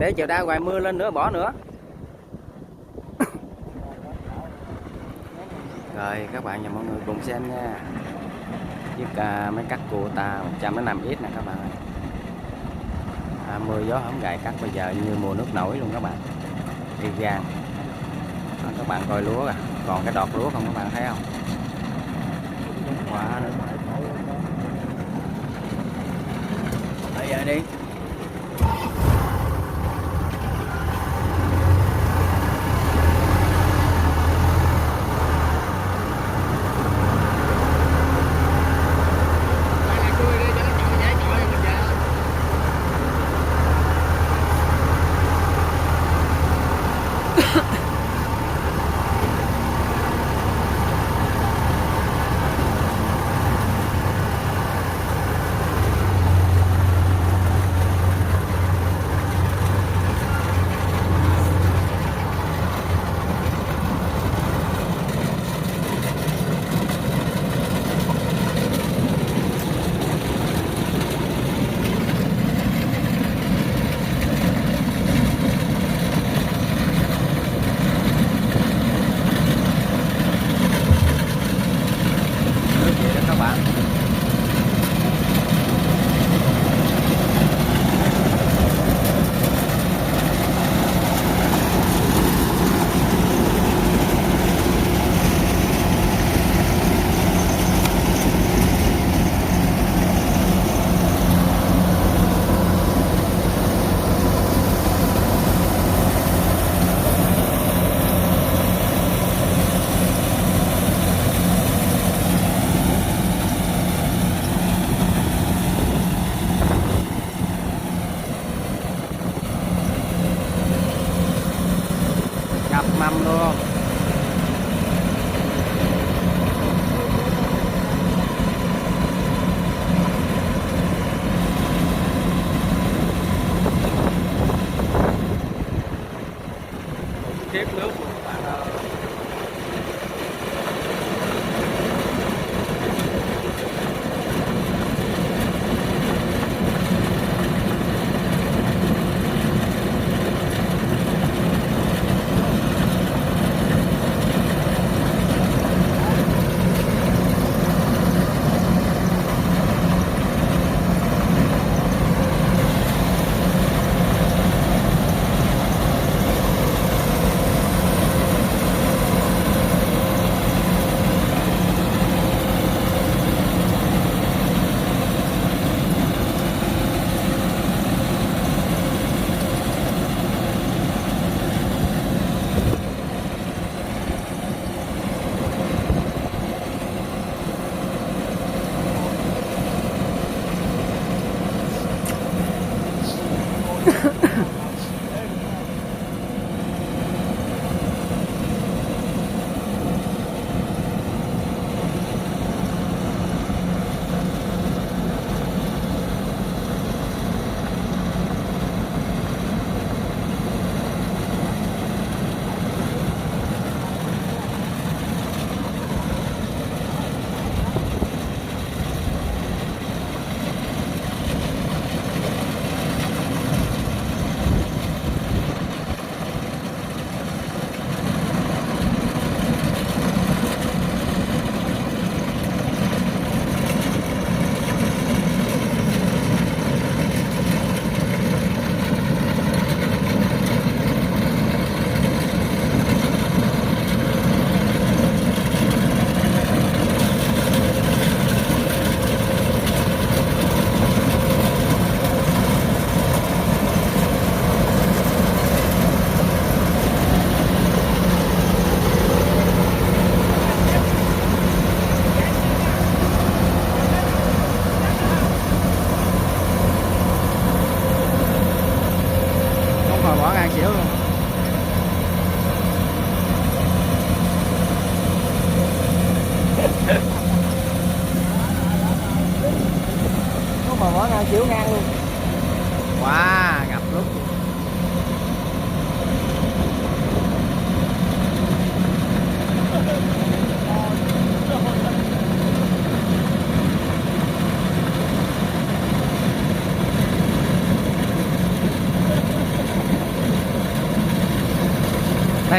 Để chiều đa ngoài mưa lên nữa bỏ nữa. Rồi các bạn và mọi người cùng xem nha. Chiếc máy cắt Kubota 105X nè các bạn ơi. Mưa gió không gài cắt bây giờ như mùa nước nổi luôn các bạn. Đi gan. Các bạn coi lúa à, còn cái đọt lúa không các bạn thấy không? Quá nữa. Bây giờ đi. Mâm luôn. Tiếp nước luôn các bạn ơi.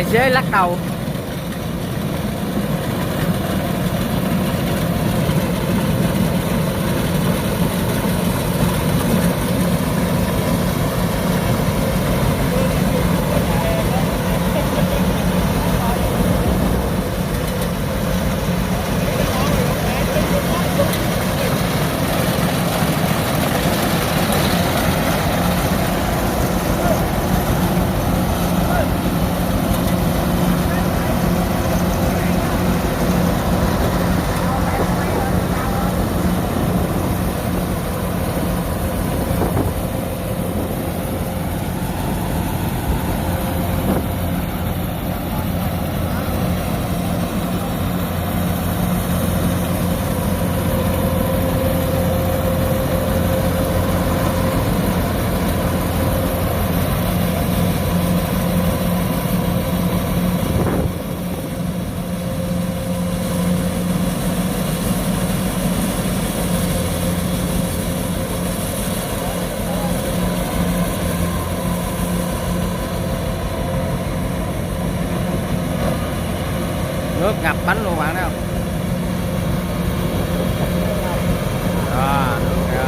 tài xế lắc đầu. Nước ngập bánh luôn bạn thấy không? Nước kìa.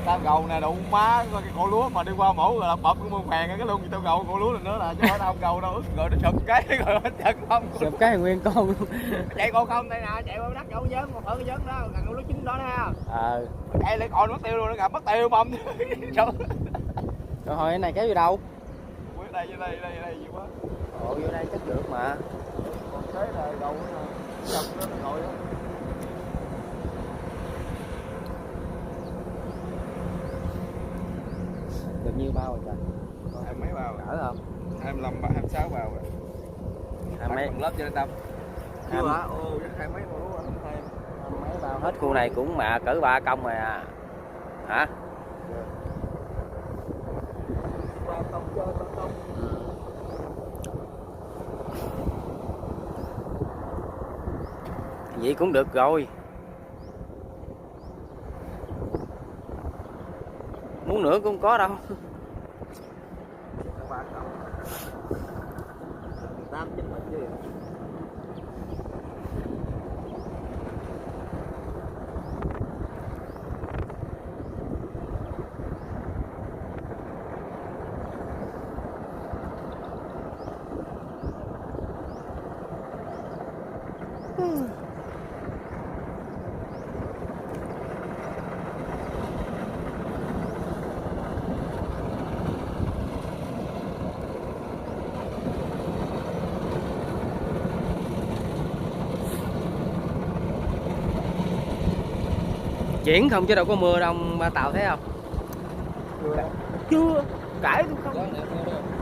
Tao gầu nè đụng má coi cái cổ lúa mà đi qua mẫu rồi là bập cái mương phèn cái luôn gì tao gầu cổ lúa này nữa là chứ không tao gầu đâu rồi nó sụp cái rồi nó chân không Sụp cái nguyên con luôn. chạy con không đây nè chạy qua đất dấu dớn còn thở cái dớn đó gần lúa chín đó nha chạy lại còn mất tiêu luôn nó gặp mất tiêu bông rồi hồi cái này kéo vô đâu? đây gì quá Ồ vô đây chắc được mà. còn thế là gầu nè chọc nó ngồi đó. Được nhiêu bao rồi trời? Hai mấy bao Cỡ không? 25, 26 bao rồi. Hai mấy lớp cho nên tâm. Chưa hả? Ô, hai mấy bao lúa hai mấy bao hết khu này cũng mà cỡ 3 công rồi à. Hả? Vậy cũng được rồi. Muốn nữa cũng có đâu. Chuyển không chứ đâu có mưa đâu ba Tàu thấy không? Chưa. Cãi tôi không.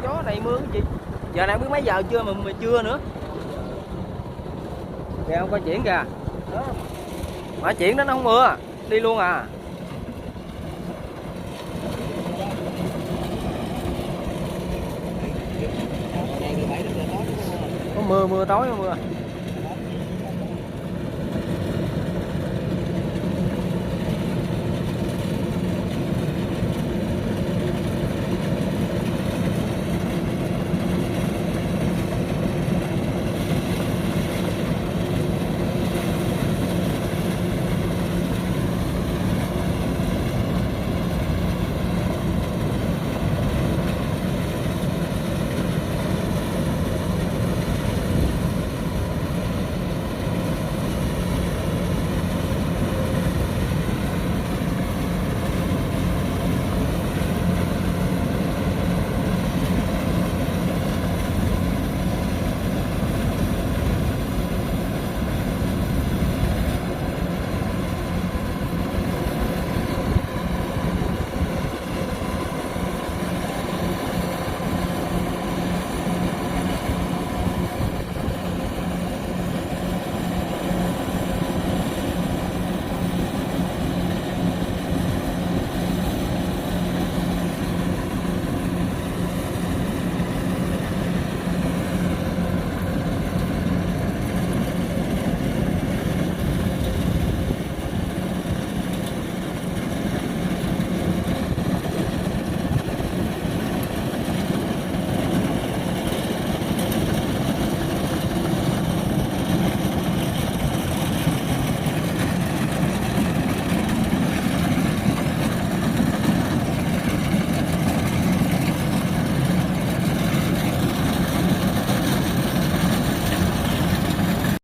Gió này mưa cái gì? Giờ này biết mấy giờ chưa mà chưa nữa. Kìa không có chuyển kìa. Mà chuyển đó nó không mưa, đi luôn à. Có mưa tối không mưa?